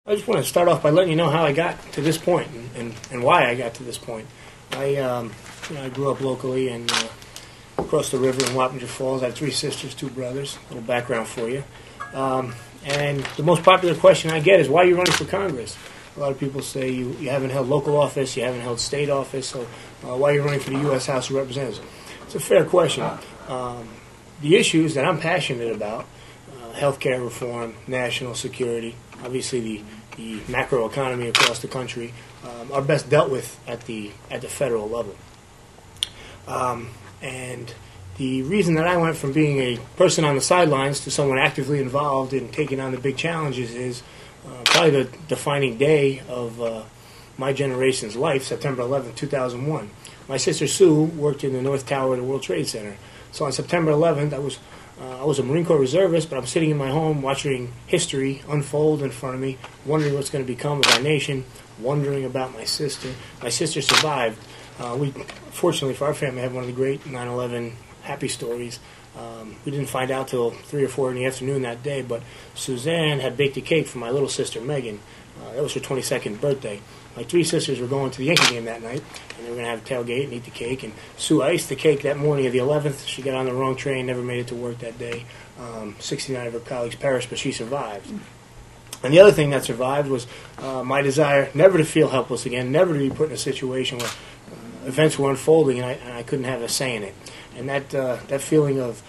I just want to start off by letting you know how I got to this point and why I got to this point. I grew up locally and across the river in Wappinger Falls. I have 3 sisters, 2 brothers. A little background for you. And the most popular question I get is, why are you running for Congress? A lot of people say you haven't held local office, you haven't held state office, so why are you running for the U.S. House of Representatives? It's a fair question. The issues that I'm passionate about, healthcare reform, national security, obviously the macro economy across the country, are best dealt with at the federal level. And the reason that I went from being a person on the sidelines to someone actively involved in taking on the big challenges is probably the defining day of my generation's life, September 11, 2001. My sister Sue worked in the North Tower of the World Trade Center. So on September 11th, I was a Marine Corps reservist, but I'm sitting in my home watching history unfold in front of me, wondering what's going to become of our nation, wondering about my sister. My sister survived. We, fortunately for our family, have one of the great 9/11 happy stories. We didn't find out till 3 or 4 in the afternoon that day, but Suzanne had baked a cake for my little sister Megan. That was her 22nd birthday. My 3 sisters were going to the Yankee game that night, and they were going to have a tailgate and eat the cake. And Sue iced the cake that morning of the 11th. She got on the wrong train, never made it to work that day. 69 of her colleagues perished, but she survived. And the other thing that survived was my desire never to feel helpless again, never to be put in a situation where events were unfolding and I couldn't have a say in it. And that feeling of,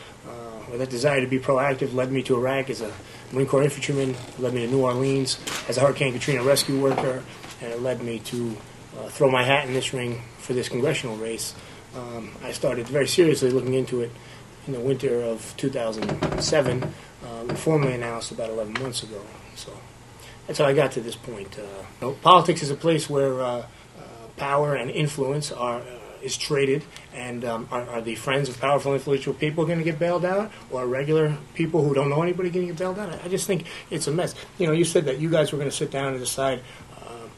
or that desire to be proactive led me to Iraq as a Marine Corps infantryman, led me to New Orleans as a Hurricane Katrina rescue worker, and it led me to throw my hat in this ring for this congressional race. I started very seriously looking into it in the winter of 2007, formally announced about 11 months ago. So that's how I got to this point. Politics is a place where power and influence is traded, and are the friends of powerful, influential people going to get bailed out, or are regular people who don't know anybody going to get bailed out? I just think it's a mess. You know, you said that you guys were going to sit down and decide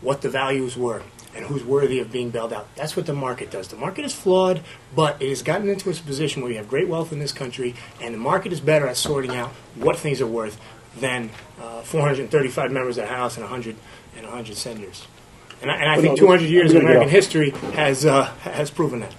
what the values were and who's worthy of being bailed out. That's what the market does. The market is flawed, but it has gotten into a position where we have great wealth in this country, and the market is better at sorting out what things are worth than 435 members of the House and 100 senators. And I think 200 years of American history has proven that.